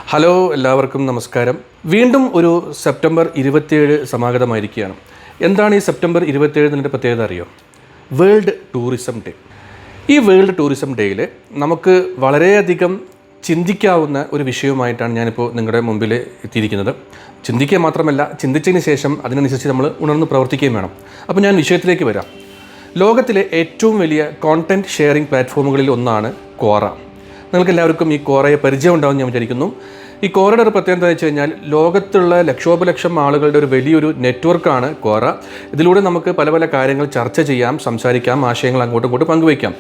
Hello, എല്ലാവർക്കും നമസ്കാരം. വീണ്ടും ഒരു സെപ്റ്റംബർ 27 സമാഗതമായിരിക്കുകയാണ്. എന്താണ് ഈ സെപ്റ്റംബർ 27 എന്നതിൻ്റെ പ്രത്യേകത അറിയോ? World tourism day. ഈ വേൾഡ് ടൂറിസം ഡേയിൽ നമുക്ക് വളരെയധികം ചിന്തിക്കാവുന്ന ഒരു വിഷയവുമായിട്ടാണ് ഞാനിപ്പോൾ നിങ്ങളുടെ മുമ്പിൽ എത്തിയിരിക്കുന്നത്. ചിന്തിക്കുക മാത്രമല്ല, ചിന്തിച്ചതിന് ശേഷം അതിനനുസരിച്ച് നമ്മൾ ഉണർന്ന് പ്രവർത്തിക്കുകയും വേണം. അപ്പോൾ ഞാൻ വിഷയത്തിലേക്ക് വരാം. ലോകത്തിലെ ഏറ്റവും വലിയ കോണ്ടൻറ്റ് ഷെയറിംഗ് പ്ലാറ്റ്ഫോമുകളിൽ ഒന്നാണ് ക്വോറ. നിങ്ങൾക്ക് എല്ലാവർക്കും ഈ ക്വോറയെ പരിചയം ഉണ്ടാവുമെന്ന് ഞാൻ വിചാരിക്കുന്നു. ഈ ക്വോറയുടെ ഒരു പ്രത്യേകത എന്താ വെച്ച് കഴിഞ്ഞാൽ, ലോകത്തുള്ള ലക്ഷോപലക്ഷം ആളുകളുടെ ഒരു വലിയൊരു നെറ്റ്വർക്കാണ് ക്വോറ. ഇതിലൂടെ നമുക്ക് പല പല കാര്യങ്ങൾ ചർച്ച ചെയ്യാം, സംസാരിക്കാം, ആശയങ്ങൾ അങ്ങോട്ടും ഇങ്ങോട്ടും പങ്കുവയ്ക്കാം.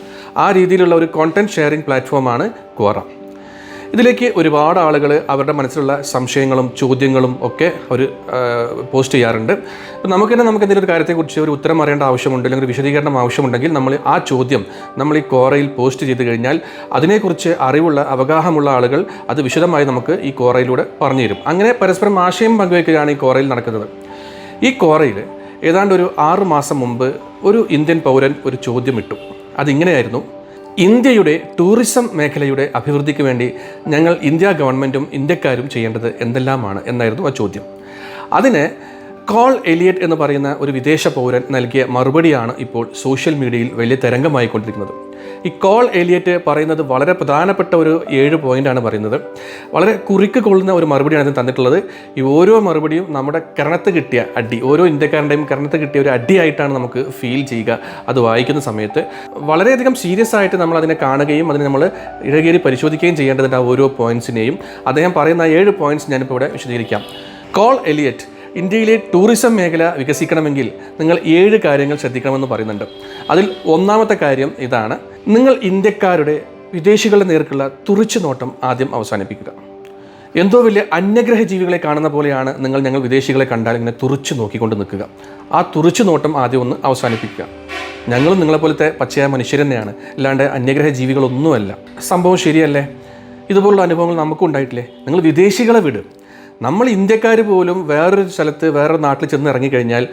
ആ രീതിയിലുള്ള ഒരു കോണ്ടൻറ്റ് ഷെയറിംഗ് പ്ലാറ്റ്ഫോമാണ് ക്വോറ. ഇതിലേക്ക് ഒരുപാട് ആളുകൾ അവരുടെ മനസ്സിലുള്ള സംശയങ്ങളും ചോദ്യങ്ങളും ഒക്കെ ഒരു പോസ്റ്റ് ചെയ്യാറുണ്ട്. അപ്പോൾ നമുക്ക് എന്തെങ്കിലും ഒരു കാര്യത്തെക്കുറിച്ച് ഒരു ഉത്തരം അറിയേണ്ട ആവശ്യമുണ്ട്, അല്ലെങ്കിൽ ഒരു വിശദീകരണം ആവശ്യമുണ്ടെങ്കിൽ നമ്മൾ ആ ചോദ്യം നമ്മൾ ഈ ക്വോറയിൽ പോസ്റ്റ് ചെയ്ത് കഴിഞ്ഞാൽ അതിനെക്കുറിച്ച് അറിവുള്ള അവഗാഹമുള്ള ആളുകൾ അത് വിശദമായി നമുക്ക് ഈ ക്വോറയിലൂടെ പറഞ്ഞു തരും. അങ്ങനെ പരസ്പരം ആശയം പങ്കുവയ്ക്കുകയാണ് ഈ ക്വോറയിൽ നടക്കുന്നത്. ഈ ക്വോറയിൽ ഏതാണ്ട് ഒരു 6 മാസം മുമ്പ് ഒരു ഇന്ത്യൻ പൗരൻ ഒരു ചോദ്യം ഇട്ടു. അതിങ്ങനെയായിരുന്നു: ഇന്ത്യയുടെ ടൂറിസം മേഖലയുടെ അഭിവൃദ്ധിക്ക് വേണ്ടി ഞങ്ങൾ ഇന്ത്യ ഗവൺമെൻറ്റും ഇന്ത്യക്കാരും ചെയ്യേണ്ടത് എന്തെല്ലാമാണ് എന്നായിരുന്നു ആ ചോദ്യം. അതിന് കോൾ എലിയറ്റ് എന്ന് പറയുന്ന ഒരു വിദേശ പൗരൻ നൽകിയ മറുപടിയാണ് ഇപ്പോൾ സോഷ്യൽ മീഡിയയിൽ വലിയ തരംഗമായിക്കൊണ്ടിരിക്കുന്നത്. ഈ കോൾ എലിയറ്റ് പറയുന്നത് വളരെ പ്രധാനപ്പെട്ട ഒരു 7 പോയിൻ്റാണ് പറയുന്നത്. വളരെ കുറിക്ക് കൊള്ളുന്ന ഒരു മറുപടിയാണ് ഇതിന് തന്നിട്ടുള്ളത്. ഈ ഓരോ മറുപടിയും നമ്മുടെ കരണത്ത് കിട്ടിയ അടി, ഓരോ ഇന്ത്യക്കാരൻ്റെയും കരണത്ത് കിട്ടിയ ഒരു അടിയായിട്ടാണ് നമുക്ക് ഫീൽ ചെയ്യുക. അത് വായിക്കുന്ന സമയത്ത് വളരെയധികം സീരിയസ് ആയിട്ട് നമ്മൾ അതിനെ കാണുകയും അതിനെ നമ്മൾ ഇഴകേറി പരിശോധിക്കുകയും ചെയ്യേണ്ടതുണ്ട്. ആ ഓരോ പോയിൻറ്റ്സിനെയും അദ്ദേഹം പറയുന്ന 7 പോയിൻറ്റ്സ് ഞാനിപ്പോൾ ഇവിടെ വിശദീകരിക്കാം. കോൾ എലിയറ്റ് ഇന്ത്യയിലെ ടൂറിസം മേഖല വികസിക്കണമെങ്കിൽ നിങ്ങൾ 7 കാര്യങ്ങൾ ശ്രദ്ധിക്കണമെന്ന് പറയുന്നുണ്ട്. അതിൽ ഒന്നാമത്തെ കാര്യം ഇതാണ്: നിങ്ങൾ ഇന്ത്യക്കാരുടെ വിദേശികളുടെ നേർക്കുള്ള തുറിച്ചു നോട്ടം ആദ്യം അവസാനിപ്പിക്കുക. എന്തോ വലിയ അന്യഗ്രഹ ജീവികളെ കാണുന്ന പോലെയാണ് ഞങ്ങൾ വിദേശികളെ കണ്ടാൽ ഇങ്ങനെ തുറിച്ചു നോക്കിക്കൊണ്ട് നിൽക്കുക. ആ തുറിച്ചു നോട്ടം ആദ്യം ഒന്ന് അവസാനിപ്പിക്കുക. ഞങ്ങളും നിങ്ങളെപ്പോലത്തെ പച്ചയായ മനുഷ്യർ തന്നെയാണ്, അല്ലാണ്ട് അന്യഗ്രഹ ജീവികളൊന്നുമല്ല. സംഭവം ശരിയല്ലേ? ഇതുപോലുള്ള അനുഭവങ്ങൾ നമുക്കും ഉണ്ടായിട്ടില്ലേ? നിങ്ങൾ വിദേശികളെ വിടും. നമ്മൾ ഇന്ത്യക്കാർ പോലും വേറൊരു സ്ഥലത്ത് വേറൊരു നാട്ടിൽ ചെന്ന് ഇറങ്ങിക്കഴിഞ്ഞാൽ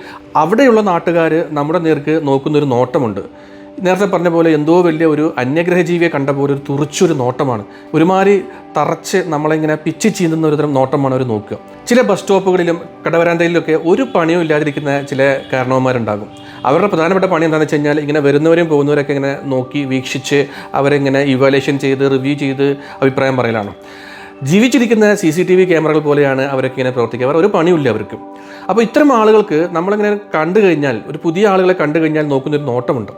അവിടെയുള്ള നാട്ടുകാർ നമ്മുടെ നേർക്ക് നോക്കുന്നൊരു നോട്ടമുണ്ട്. നേരത്തെ പറഞ്ഞ പോലെ എന്തോ വലിയ ഒരു അന്യഗ്രഹജീവിയെ കണ്ട പോലെ ഒരു തുറിച്ചൊരു നോട്ടമാണ്. ഒരുമാതിരി തറച്ച് നമ്മളിങ്ങനെ പിച്ച് ചീന്തുന്ന ഒരു തരം നോട്ടമാണ് അവർ നോക്കുക. ചില ബസ് സ്റ്റോപ്പുകളിലും കടവരാന്തയിലൊക്കെ ഒരു പണിയും ഇല്ലാതിരിക്കുന്ന ചില കാരണവന്മാരുണ്ടാകും. അവരുടെ പ്രധാനപ്പെട്ട പണി എന്താണെന്ന് വെച്ച് കഴിഞ്ഞാൽ ഇങ്ങനെ വരുന്നവരെയും പോകുന്നവരൊക്കെ ഇങ്ങനെ നോക്കി വീക്ഷിച്ച് അവരെങ്ങനെ ഇവാലുവേഷൻ ചെയ്ത് റിവ്യൂ ചെയ്ത് അഭിപ്രായം പറയലാണ്. ജീവിച്ചിരിക്കുന്ന CCTV ക്യാമറകൾ പോലെയാണ് അവരൊക്കെ ഇങ്ങനെ പ്രവർത്തിക്കുക. അവർ ഒരു പണിയില്ല അവർക്ക്. അപ്പോൾ ഇത്തരം ആളുകൾക്ക് നമ്മളിങ്ങനെ കണ്ടു കഴിഞ്ഞാൽ, ഒരു പുതിയ ആളുകളെ കണ്ടു കഴിഞ്ഞാൽ നോക്കുന്നൊരു നോട്ടമുണ്ട്.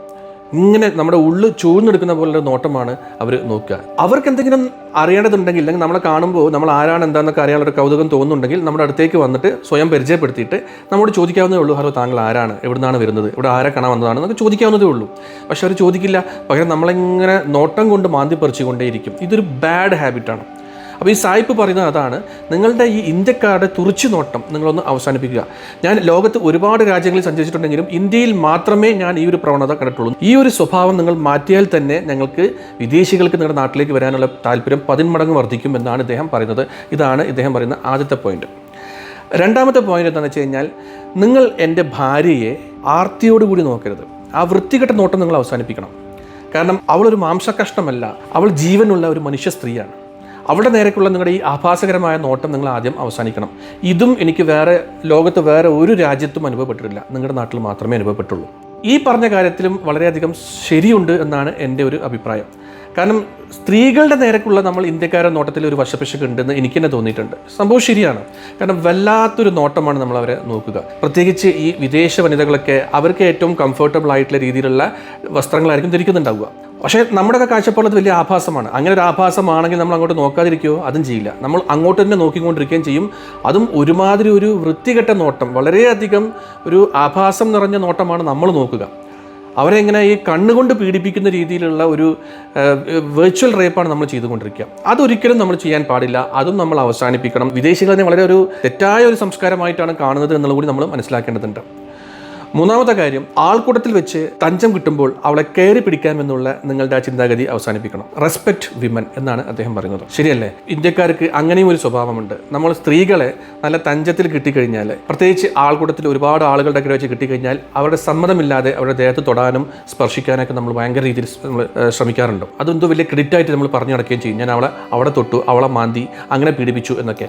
ഇങ്ങനെ നമ്മുടെ ഉള്ളിൽ ചൂഴ്ന്നെടുക്കുന്ന പോലുള്ള നോട്ടമാണ് അവർ നോക്കുക. അവർക്ക് എന്തെങ്കിലും അറിയേണ്ടതുണ്ടെങ്കിൽ, അല്ലെങ്കിൽ നമ്മളെ കാണുമ്പോൾ നമ്മൾ ആരാണ് എന്താണെന്നൊക്കെ അറിയാനുള്ള കൗതുകം തോന്നുന്നുണ്ടെങ്കിൽ നമ്മുടെ അടുത്തേക്ക് വന്നിട്ട് സ്വയം പരിചയപ്പെടുത്തിയിട്ട് നമ്മോട് ചോദിക്കാവുന്നതേ ഉള്ളൂ: ഹലോ, താങ്കൾ ആരാണ്, എവിടുന്നാണ് വരുന്നത്, ഇവിടെ ആരെ കാണാൻ വന്നതാണ് എന്നൊക്കെ ചോദിക്കാവുന്നതേ ഉള്ളൂ. പക്ഷെ അവർ ചോദിക്കില്ല. പകരം നമ്മളിങ്ങനെ നോട്ടം കൊണ്ട് മാന്തി പറിച്ചുകൊണ്ടേയിരിക്കും. ഇതൊരു ബാഡ് ഹാബിറ്റാണ്. അപ്പോൾ ഈ സായിപ്പ് പറയുന്നത് അതാണ്: നിങ്ങളുടെ ഈ ഇന്ത്യക്കാരുടെ തുറിച്ചു നോട്ടം നിങ്ങളൊന്ന് അവസാനിപ്പിക്കുക. ഞാൻ ലോകത്ത് ഒരുപാട് രാജ്യങ്ങളിൽ സഞ്ചരിച്ചിട്ടുണ്ടെങ്കിലും ഇന്ത്യയിൽ മാത്രമേ ഞാൻ ഈ ഒരു പ്രവണത കണ്ടിട്ടുള്ളൂ. ഈ ഒരു സ്വഭാവം നിങ്ങൾ മാറ്റിയാൽ തന്നെ ഞങ്ങൾക്ക് വിദേശികൾക്ക് നിങ്ങളുടെ നാട്ടിലേക്ക് വരാനുള്ള താല്പര്യം 10 മടങ്ങ് വർദ്ധിക്കും എന്നാണ് ഇദ്ദേഹം പറയുന്നത്. ഇതാണ് ഇദ്ദേഹം പറയുന്ന ആദ്യത്തെ പോയിന്റ്. രണ്ടാമത്തെ പോയിന്റ് എന്താണെന്ന് വെച്ച് കഴിഞ്ഞാൽ, നിങ്ങൾ എൻ്റെ ഭാര്യയെ ആർത്തിയോടുകൂടി നോക്കരുത്. ആ വൃത്തികെട്ട നോട്ടം നിങ്ങൾ അവസാനിപ്പിക്കണം. കാരണം അവളൊരു മാംസകഷ്ണമല്ല, അവൾ ജീവനുള്ള ഒരു മനുഷ്യ സ്ത്രീയാണ്. അവളുടെ നേരേക്കുള്ള നിങ്ങളുടെ ഈ ആഭാസകരമായ നോട്ടം നിങ്ങൾ ആദ്യം അവസാനിക്കണം. ഇതും എനിക്ക് ലോകത്ത് വേറെ ഒരു രാജ്യത്തും അനുഭവപ്പെട്ടിട്ടില്ല, നിങ്ങളുടെ നാട്ടിൽ മാത്രമേ അനുഭവപ്പെട്ടുള്ളൂ. ഈ പറഞ്ഞ കാര്യത്തിലും വളരെയധികം ശരിയുണ്ട് എന്നാണ് എൻ്റെ ഒരു അഭിപ്രായം. കാരണം സ്ത്രീകളുടെ നേരക്കുള്ള നമ്മൾ ഇന്ത്യക്കാരുടെ നോട്ടത്തിൽ ഒരു വശപ്പിശക്ക് ഉണ്ടെന്ന് എനിക്ക് തന്നെ തോന്നിയിട്ടുണ്ട്. സംഭവം ശരിയാണ്. കാരണം വല്ലാത്തൊരു നോട്ടമാണ് നമ്മൾ അവരെ നോക്കുക. പ്രത്യേകിച്ച് ഈ വിദേശ വനിതകളൊക്കെ അവർക്ക് ഏറ്റവും കംഫർട്ടബിൾ ആയിട്ടുള്ള രീതിയിലുള്ള വസ്ത്രങ്ങളായിരിക്കും ധരിക്കുന്നുണ്ടാവുക. പക്ഷേ നമ്മുടെയൊക്കെ കാഴ്ചപ്പാട് വലിയ ആഭാസമാണ്. അങ്ങനെ ഒരു ആഭാസമാണെങ്കിൽ നമ്മൾ അങ്ങോട്ട് നോക്കാതിരിക്കുകയോ അതും ചെയ്യില്ല. നമ്മൾ അങ്ങോട്ട് തന്നെ നോക്കിക്കൊണ്ടിരിക്കുകയും ചെയ്യും. അതും ഒരുമാതിരി ഒരു വൃത്തികെട്ട നോട്ടം, വളരെയധികം ഒരു ആഭാസം നിറഞ്ഞ നോട്ടമാണ് നമ്മൾ നോക്കുക. അവരെങ്ങനെ ഈ കണ്ണുകൊണ്ട് പീഡിപ്പിക്കുന്ന രീതിയിലുള്ള ഒരു വെർച്വൽ റേപ്പാണ് നമ്മൾ ചെയ്തുകൊണ്ടിരിക്കുക. അതൊരിക്കലും നമ്മൾ ചെയ്യാൻ പാടില്ല. അതും നമ്മൾ അവസാനിപ്പിക്കണം. വിദേശികളെ വളരെ ഒരു തെറ്റായ ഒരു സംസ്കാരമായിട്ടാണ് കാണുന്നത് എന്നുള്ളത് കൂടി നമ്മൾ മനസ്സിലാക്കേണ്ടതുണ്ട്. മൂന്നാമത്തെ കാര്യം, ആൾക്കൂട്ടത്തിൽ വെച്ച് തഞ്ചം കിട്ടുമ്പോൾ അവളെ കയറി പിടിക്കാമെന്നുള്ള നിങ്ങളുടെ ആ ചിന്താഗതി അവസാനിപ്പിക്കണം. റെസ്പെക്ട് വിമൻ എന്നാണ് അദ്ദേഹം പറയുന്നത്. ശരിയല്ലേ? ഇന്ത്യക്കാർക്ക് അങ്ങനെയും ഒരു സ്വഭാവമുണ്ട്. നമ്മൾ സ്ത്രീകളെ നല്ല തഞ്ചത്തിൽ കിട്ടിക്കഴിഞ്ഞാൽ, പ്രത്യേകിച്ച് ആൾക്കൂട്ടത്തിൽ ഒരുപാട് ആളുകളുടെ ഇടയിൽ വെച്ച് കിട്ടിക്കഴിഞ്ഞാൽ അവരുടെ സമ്മതമില്ലാതെ അവരുടെ ദേഹത്ത് തൊടാനും സ്പർശിക്കാനൊക്കെ നമ്മൾ ഭയങ്കര രീതിയിൽ നമ്മൾ ശ്രമിക്കാറുണ്ട്. അതെന്തോ വലിയ ക്രെഡിറ്റ് ആയിട്ട് നമ്മൾ പറഞ്ഞു നടക്കുകയും ചെയ്യും. ഞാൻ അവിടെ തൊട്ടു, അവളെ മാന്തി, അങ്ങനെ പീഡിപ്പിച്ചു എന്നൊക്കെ.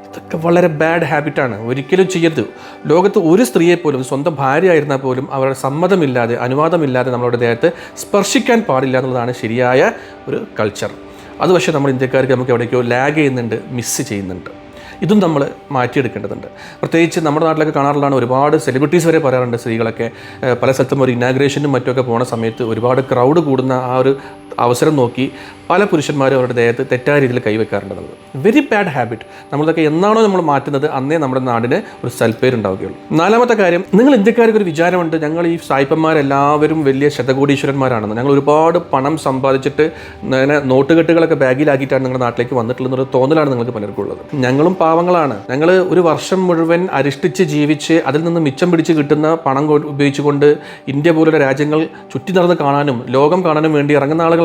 ഇതൊക്കെ വളരെ ബാഡ് ഹാബിറ്റാണ്. ഒരിക്കലും ചെയ്യരുത്. ലോകത്ത് ഒരു സ്ത്രീയെ പോലും, സ്വന്തം ഭാര്യ ആയിരുന്നാൽ പോലും അവരുടെ സമ്മതമില്ലാതെ, അനുവാദമില്ലാതെ നമ്മളുടെ ദേഹത്ത് സ്പർശിക്കാൻ പാടില്ല എന്നുള്ളതാണ് ശരിയായ ഒരു കൾച്ചർ. അത് പക്ഷേ നമ്മൾ ഇന്ത്യക്കാർക്ക് നമുക്ക് എവിടേക്കോ ലാഗ് ചെയ്യുന്നുണ്ട്, മിസ് ചെയ്യുന്നുണ്ട്. ഇതും നമ്മൾ മാറ്റിയെടുക്കേണ്ടതുണ്ട്. പ്രത്യേകിച്ച് നമ്മുടെ നാട്ടിലൊക്കെ കാണാറുള്ളതാണ്, ഒരുപാട് സെലിബ്രിറ്റീസ് വരെ പറയാറുണ്ട്, സ്ത്രീകളൊക്കെ പല സ്ഥലത്തും ഒരു ഇനാഗ്രേഷനും മറ്റുമൊക്കെ പോണ സമയത്ത് ഒരുപാട് ക്രൗഡ് കൂടുന്ന ആ ഒരു അവസരം നോക്കി പല പുരുഷന്മാരും അവരുടെ ദേഹത്ത് തെറ്റായ രീതിയിൽ കൈവെക്കാറുണ്ടെന്നുള്ളത് വെരി ബാഡ് ഹാബിറ്റ്. നമ്മളതൊക്കെ എന്നാണോ നമ്മൾ മാറ്റുന്നത് അന്നേ നമ്മുടെ നാടിന് ഒരു സൽപ്പേരുണ്ടാവുകയുള്ളൂ. നാലാമത്തെ കാര്യം, നിങ്ങൾ ഇന്ത്യക്കാർക്ക് ഒരു വിചാരമുണ്ട്, ഞങ്ങൾ ഈ സായിപ്പന്മാരെല്ലാവരും വലിയ ശതകോടീശ്വരന്മാരാണെന്ന്. ഞങ്ങൾ ഒരുപാട് പണം സമ്പാദിച്ചിട്ട് അങ്ങനെ നോട്ടുകെട്ടുകളൊക്കെ ബാഗിലാക്കിയിട്ടാണ് നിങ്ങളുടെ നാട്ടിലേക്ക് വന്നിട്ടുള്ളതെന്നൊരു തോന്നലാണ് നിങ്ങൾക്ക് പലർക്കും ഉള്ളത്. ഞങ്ങളും പാവങ്ങളാണ്. ഞങ്ങൾ ഒരു വർഷം മുഴുവൻ അരിഷ്ടിച്ച് ജീവിച്ച് അതിൽ നിന്ന് മിച്ചം പിടിച്ച് കിട്ടുന്ന പണം ഉപയോഗിച്ചുകൊണ്ട് ഇന്ത്യ പോലുള്ള രാജ്യങ്ങൾ ചുറ്റി നടന്ന് കാണാനും ലോകം കാണാനും വേണ്ടി ഇറങ്ങുന്ന ആളുകളാണ്.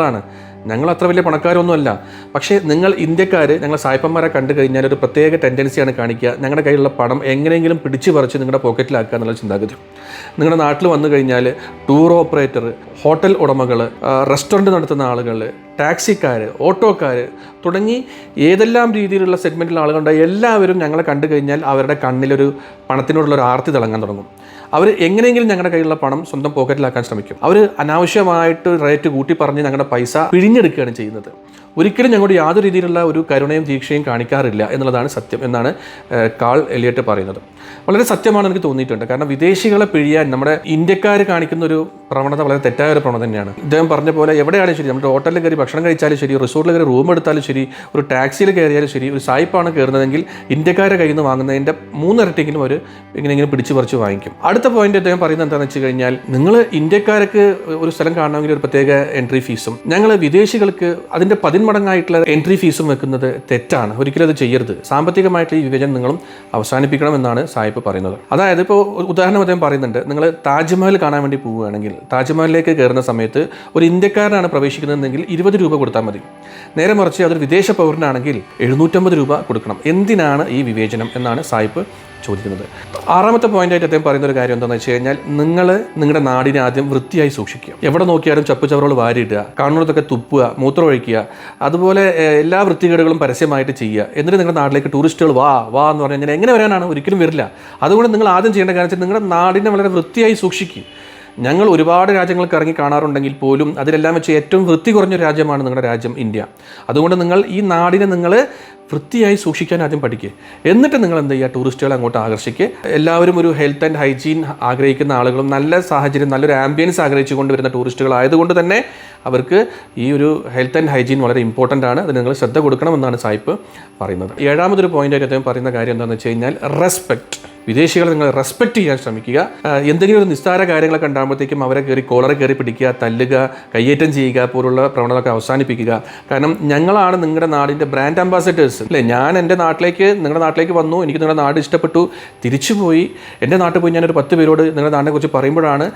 ഞങ്ങൾ അത്ര വലിയ പണക്കാരൊന്നുമല്ല. പക്ഷേ നിങ്ങൾ ഇന്ത്യക്കാർ ഞങ്ങൾ സായിപ്പന്മാരെ കണ്ടു കഴിഞ്ഞാൽ ഒരു പ്രത്യേക ടെൻഡൻസിയാണ് കാണിക്കുക. ഞങ്ങളുടെ കയ്യിലുള്ള പണം എങ്ങനെയെങ്കിലും പിടിച്ചു പറിച്ച് നിങ്ങളുടെ പോക്കറ്റിലാക്കുക എന്നുള്ള ചിന്താഗതി. നിങ്ങളുടെ നാട്ടിൽ വന്നു കഴിഞ്ഞാൽ ടൂർ ഓപ്പറേറ്റർ, ഹോട്ടൽ ഉടമകൾ, റെസ്റ്റോറൻറ്റ് നടത്തുന്ന ആളുകൾ, ടാക്സിക്കാർ, ഓട്ടോക്കാർ തുടങ്ങി ഏതെല്ലാം രീതിയിലുള്ള സെഗ്മെൻറ്റിലുള്ള ആളുകളുണ്ട്, എല്ലാവരും ഞങ്ങളെ കണ്ടു കഴിഞ്ഞാൽ അവരുടെ കണ്ണിലൊരു പണത്തിനോടുള്ളൊരു ആർത്തി തിളങ്ങാൻ തുടങ്ങും. അവർ എങ്ങനെയെങ്കിലും ഞങ്ങളുടെ കയ്യിലുള്ള പണം സ്വന്തം പോക്കറ്റിലാക്കാൻ ശ്രമിക്കും. അവർ അനാവശ്യമായിട്ട് റേറ്റ് കൂട്ടി പറഞ്ഞ് ഞങ്ങളുടെ പൈസ പിഴിഞ്ഞെടുക്കുകയാണ് ചെയ്യുന്നത്. ഒരിക്കലും ഞങ്ങളുടെ യാതൊരു രീതിയിലുള്ള ഒരു കരുണയും ദീക്ഷയും കാണിക്കാറില്ല എന്നുള്ളതാണ് സത്യം എന്നാണ് കാൾ എലിയട്ട് പറയുന്നത്. വളരെ സത്യമാണ് എനിക്ക് തോന്നിയിട്ടുണ്ട്. കാരണം വിദേശികളെ പിഴിയാൻ നമ്മുടെ ഇന്ത്യക്കാർ കാണിക്കുന്ന ഒരു പ്രവണത വളരെ തെറ്റായ ഒരു പ്രവണത തന്നെയാണ്. ഇദ്ദേഹം പറഞ്ഞ പോലെ എവിടെയാണ് ശരി, നമ്മുടെ ഹോട്ടലിൽ കയറി ഭക്ഷണം കഴിച്ചാലും ശരി, റിസോർട്ടിൽ കയറി റൂം എടുത്താലും ശരി, ഒരു ടാക്സിയിൽ കയറിയാലും ശരി, ഒരു സായിപ്പാണ് കയറുന്നതെങ്കിൽ ഇന്ത്യക്കാരെ കയ്യിൽ നിന്ന് വാങ്ങുന്നതിൻ്റെ 3 ഇരട്ടിയെങ്കിലും അവർ ഇങ്ങനെ പിടിച്ചു പറിച്ച് വാങ്ങിക്കും. അടുത്ത പോയിന്റ് അദ്ദേഹം പറയുന്നത് എന്താണെന്ന് വെച്ച് കഴിഞ്ഞാൽ, നിങ്ങൾ ഇന്ത്യക്കാർക്ക് ഒരു സ്ഥലം കാണണമെങ്കിൽ ഒരു പ്രത്യേക എൻട്രി ഫീസും ഞങ്ങൾ വിദേശികൾക്ക് അതിൻ്റെ 10 മടങ്ങായിട്ടുള്ള എൻട്രി ഫീസും വെക്കുന്നത് തെറ്റാണ്. ഒരിക്കലും അത് ചെയ്യരുത്. സാമ്പത്തികമായിട്ടുള്ള ഈ വിവേചനം നിങ്ങളും അവസാനിപ്പിക്കണം എന്നാണ് സായിപ്പ് പറയുന്നത്. അതായത് ഇപ്പോൾ ഉദാഹരണം അദ്ദേഹം പറയുന്നുണ്ട്, നിങ്ങൾ താജ്മഹൽ കാണാൻ വേണ്ടി പോവുകയാണെങ്കിൽ താജ്മഹലിലേക്ക് കയറുന്ന സമയത്ത് ഒരു ഇന്ത്യക്കാരനാണ് പ്രവേശിക്കുന്നതെങ്കിൽ 20 രൂപ കൊടുത്താൽ മതി. നേരെ മറിച്ച് അതൊരു വിദേശ പൗരനാണെങ്കിൽ 750 രൂപ കൊടുക്കണം. എന്തിനാണ് ഈ വിവേചനം എന്നാണ് സായിപ്പ് ചോദിക്കുന്നത്. 6ാമത്തെ പോയിന്റായിട്ട് അദ്ദേഹം പറയുന്ന ഒരു കാര്യം എന്താണെന്ന് വെച്ച് കഴിഞ്ഞാൽ, നിങ്ങൾ നിങ്ങളുടെ നാടിനെ ആദ്യം വൃത്തിയായി സൂക്ഷിക്കുക. എവിടെ നോക്കിയാലും ചപ്പുചവറുകൾ വാരിയിടുക, കാണുന്നതൊക്കെ തുപ്പുക, മൂത്രമൊഴിക്കുക, അതുപോലെ എല്ലാ വൃത്തികേടുകളും പരസ്യമായിട്ട് ചെയ്യുക. എന്നിട്ട് നിങ്ങളുടെ നാട്ടിലേക്ക് ടൂറിസ്റ്റുകൾ വാ എന്ന് പറഞ്ഞു കഴിഞ്ഞാൽ എങ്ങനെ വരാനാണ്? ഒരിക്കലും വരില്ല. അതുകൊണ്ട് നിങ്ങൾ ആദ്യം ചെയ്യേണ്ട കാര്യം വെച്ചാൽ നിങ്ങളുടെ നാടിനെ വളരെ വൃത്തിയായി സൂക്ഷിക്കുക. ഞങ്ങൾ ഒരുപാട് രാജ്യങ്ങൾക്ക് ഇറങ്ങി കാണാറുണ്ടെങ്കിൽ പോലും അതിലെല്ലാം വെച്ച് ഏറ്റവും വൃത്തി കുറഞ്ഞ രാജ്യമാണ് നിങ്ങളുടെ രാജ്യം ഇന്ത്യ. അതുകൊണ്ട് നിങ്ങൾ ഈ നാടിനെ നിങ്ങൾ വൃത്തിയായി സൂക്ഷിക്കാൻ ആദ്യം പഠിക്കുക. എന്നിട്ട് നിങ്ങൾ എന്ത് ചെയ്യുക, ടൂറിസ്റ്റുകളെ അങ്ങോട്ട് ആകർഷിക്കുക. എല്ലാവരും ഒരു ഹെൽത്ത് ആൻഡ് ഹൈജീൻ ആഗ്രഹിക്കുന്ന ആളുകളും നല്ല സാഹചര്യം, നല്ലൊരു ആംബിയൻസ് ആഗ്രഹിച്ചു കൊണ്ടുവരുന്ന ടൂറിസ്റ്റുകൾ ആയതുകൊണ്ട് തന്നെ അവർക്ക് ഈ ഒരു ഹെൽത്ത് ആൻഡ് ഹൈജീൻ വളരെ ഇമ്പോർട്ടൻ്റ് ആണ്. അത് നിങ്ങൾ ശ്രദ്ധ കൊടുക്കണമെന്നാണ് സായിപ്പ് പറയുന്നത്. 7ാമതൊരു പോയിൻ്റായിട്ട് അദ്ദേഹം പറയുന്ന കാര്യം എന്താണെന്ന് വെച്ച് കഴിഞ്ഞാൽ, റെസ്പെക്റ്റ്. വിദേശികളെ നിങ്ങൾ റെസ്പെക്റ്റ് ചെയ്യാൻ ശ്രമിക്കുക. എന്തെങ്കിലും ഒരു നിസ്സാര കാര്യങ്ങളൊക്കെ ഉണ്ടാകുമ്പോഴത്തേക്കും അവരെ കോളറെ കയറി പിടിക്കുക, തല്ലുക, കയ്യേറ്റം ചെയ്യുക പോലുള്ള പ്രവണതകളൊക്കെ അവസാനിപ്പിക്കുക. കാരണം ഞങ്ങളാണ് നിങ്ങളുടെ നാടിൻ്റെ ബ്രാൻഡ് അംബാസഡേഴ്സ് അല്ലേ. ഞാൻ എൻ്റെ നിങ്ങളുടെ നാട്ടിലേക്ക് വന്നു, എനിക്ക് നിങ്ങളുടെ നാട് ഇഷ്ടപ്പെട്ടു, തിരിച്ചുപോയി എൻ്റെ നാട്ടിൽ പോയി ഞാനൊരു 10 പേരോട് നിങ്ങളുടെ നാടിനെക്കുറിച്ച് പറയുമ്പോഴാണ്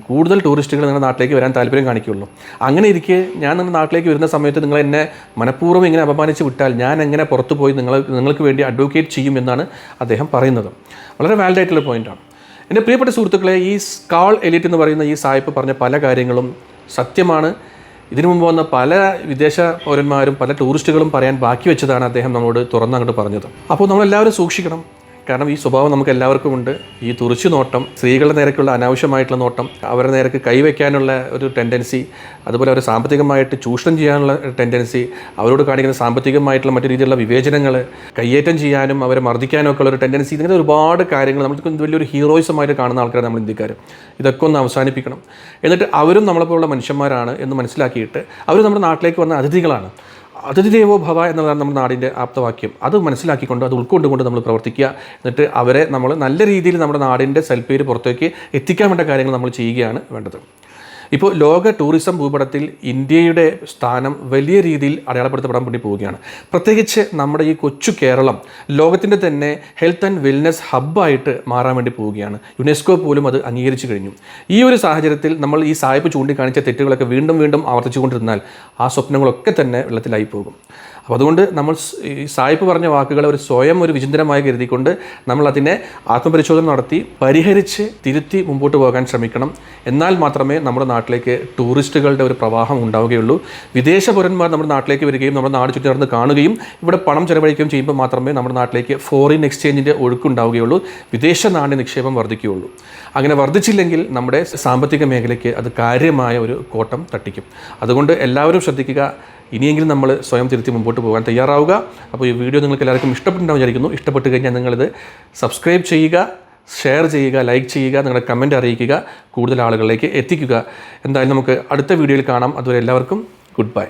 കൂടുതൽ ടൂറിസ്റ്റുകൾ നിങ്ങളുടെ നാട്ടിലേക്ക് വരാൻ താല്പര്യം കാണിക്കുകയുള്ളൂ. അങ്ങനെ ഇരിക്കെ ഞാൻ നിങ്ങളുടെ നാട്ടിലേക്ക് വരുന്ന സമയത്ത് നിങ്ങൾ എന്നെ മനഃപൂർവ്വം ഇങ്ങനെ അപമാനിച്ച് വിട്ടാൽ ഞാൻ എങ്ങനെ പുറത്തു പോയി നിങ്ങൾക്ക് വേണ്ടി അഡ്വക്കേറ്റ് ചെയ്യും എന്നാണ് അദ്ദേഹം പറയുന്നത്. വളരെ വാലിഡ് ആയിട്ടുള്ള പോയിൻ്റാണ്. എൻ്റെ പ്രിയപ്പെട്ട സുഹൃത്തുക്കളെ, ഈ കാൾ എലിയട്ട് എന്ന് പറയുന്ന ഈ സായിപ്പ് പറഞ്ഞ പല കാര്യങ്ങളും സത്യമാണ്. ഇതിനു മുമ്പ് വന്ന പല വിദേശ പൗരന്മാരും പല ടൂറിസ്റ്റുകളും പറയാൻ ബാക്കി വെച്ചതാണ് അദ്ദേഹം നമ്മളോട് തുറന്നങ്ങോട്ട് പറഞ്ഞത്. അപ്പോൾ നമ്മളെല്ലാവരും സൂക്ഷിക്കണം. കാരണം ഈ സ്വഭാവം നമുക്ക് എല്ലാവർക്കും ഉണ്ട്. ഈ തുറിച്ചു നോട്ടം, സ്ത്രീകളുടെ നേരക്കുള്ള അനാവശ്യമായിട്ടുള്ള നോട്ടം, അവരുടെ നേരക്ക് കൈവയ്ക്കാനുള്ള ഒരു ടെൻഡൻസി, അതുപോലെ അവർ സാമ്പത്തികമായിട്ട് ചൂഷണം ചെയ്യാനുള്ള ടെൻഡൻസി, അവരോട് കാണിക്കുന്ന സാമ്പത്തികമായിട്ടുള്ള മറ്റു രീതിയിലുള്ള വിവേചനങ്ങൾ, കയ്യേറ്റം ചെയ്യാനും അവരെ മർദ്ദിക്കാനും ഒക്കെ ഉള്ളൊരു ടെൻഡൻസി, ഇങ്ങനെ ഒരുപാട് കാര്യങ്ങൾ നമുക്ക് വലിയൊരു ഹീറോയിസമായിട്ട് കാണുന്ന ആൾക്കാരാണ് നമ്മൾ ഇന്ത്യക്കാർ. ഇതൊക്കെ ഒന്ന് അവസാനിപ്പിക്കണം. എന്നിട്ട് അവരും നമ്മളെപ്പോലുള്ള മനുഷ്യന്മാരാണ് എന്ന് മനസ്സിലാക്കിയിട്ട് അവർ നമ്മുടെ നാട്ടിലേക്ക് വന്ന അതിഥികളാണ്. അതിഥി ദേവോ ഭവ എന്നതാണ് നമ്മുടെ നാടിൻ്റെ ആപ്തവാക്യം. അത് മനസ്സിലാക്കിക്കൊണ്ട് അത് ഉൾക്കൊണ്ടുകൊണ്ട് നമ്മൾ പ്രവർത്തിക്കുക. എന്നിട്ട് അവരെ നമ്മൾ നല്ല രീതിയിൽ നമ്മുടെ നാടിൻ്റെ സൽപ്പേര് പുറത്തേക്ക് എത്തിക്കാൻ വേണ്ട കാര്യങ്ങൾ നമ്മൾ ചെയ്യുകയാണ് വേണ്ടത്. ഇപ്പോൾ ലോക ടൂറിസം ഭൂപടത്തിൽ ഇന്ത്യയുടെ സ്ഥാനം വലിയ രീതിയിൽ അടയാളപ്പെടുത്തപ്പെടാൻ വേണ്ടി പോവുകയാണ്. പ്രത്യേകിച്ച് നമ്മുടെ ഈ കൊച്ചു കേരളം ലോകത്തിൻ്റെ തന്നെ ഹെൽത്ത് ആൻഡ് വെൽനെസ് ഹബ്ബായിട്ട് മാറാൻ വേണ്ടി പോവുകയാണ്. യുനെസ്കോ പോലും അത് അംഗീകരിച്ചു കഴിഞ്ഞു. ഈ ഒരു സാഹചര്യത്തിൽ നമ്മൾ ഈ സായിപ്പ് ചൂണ്ടിക്കാണിച്ച തെറ്റുകളൊക്കെ വീണ്ടും വീണ്ടും ആവർത്തിച്ചുകൊണ്ടിരുന്നാൽ ആ സ്വപ്നങ്ങളൊക്കെ തന്നെ വെള്ളത്തിലായി പോകും. അപ്പോൾ അതുകൊണ്ട് നമ്മൾ ഈ സായിപ്പ് പറഞ്ഞ വാക്കുകളെ സ്വയം ഒരു വിചിന്തനമായി കരുതിക്കൊണ്ട് നമ്മൾ അതിനെ ആത്മപരിശോധന നടത്തി പരിഹരിച്ച് തിരുത്തി മുമ്പോട്ട് പോകാൻ ശ്രമിക്കണം. എന്നാൽ മാത്രമേ നമ്മുടെ നാട്ടിലേക്ക് ടൂറിസ്റ്റുകളുടെ ഒരു പ്രവാഹം ഉണ്ടാവുകയുള്ളൂ. വിദേശ പൗരന്മാർ നമ്മുടെ നാട്ടിലേക്ക് വരികയും നമ്മുടെ നാട് ചുറ്റി നടന്ന് കാണുകയും ഇവിടെ പണം ചെലവഴിക്കുകയും ചെയ്യുമ്പോൾ മാത്രമേ നമ്മുടെ നാട്ടിലേക്ക് ഫോറിൻ എക്സ്ചേഞ്ചിൻ്റെ ഒഴുക്കുണ്ടാവുകയുള്ളൂ, വിദേശ നാണ്യ നിക്ഷേപം വർദ്ധിക്കുകയുള്ളൂ. അങ്ങനെ വർദ്ധിച്ചില്ലെങ്കിൽ നമ്മുടെ സാമ്പത്തിക മേഖലയ്ക്ക് അത് കാര്യമായ ഒരു കോട്ടം തട്ടിക്കും. അതുകൊണ്ട് എല്ലാവരും ശ്രദ്ധിക്കുക. ഇനിയെങ്കിലും നമ്മൾ സ്വയം തിരുത്തി മുമ്പോട്ട് പോകാൻ തയ്യാറാവുക. അപ്പോൾ ഈ വീഡിയോ നിങ്ങൾക്ക് എല്ലാവർക്കും ഇഷ്ടപ്പെട്ടുണ്ടാവും വിചാരിക്കുന്നു. ഇഷ്ടപ്പെട്ട് കഴിഞ്ഞാൽ നിങ്ങളിത് സബ്സ്ക്രൈബ് ചെയ്യുക, ഷെയർ ചെയ്യുക, ലൈക്ക് ചെയ്യുക, നിങ്ങളുടെ കമൻറ്റ് അറിയിക്കുക, കൂടുതൽ ആളുകളിലേക്ക് എത്തിക്കുക. എന്തായാലും നമുക്ക് അടുത്ത വീഡിയോയിൽ കാണാം. അതുവരെ എല്ലാവർക്കും ഗുഡ് ബൈ.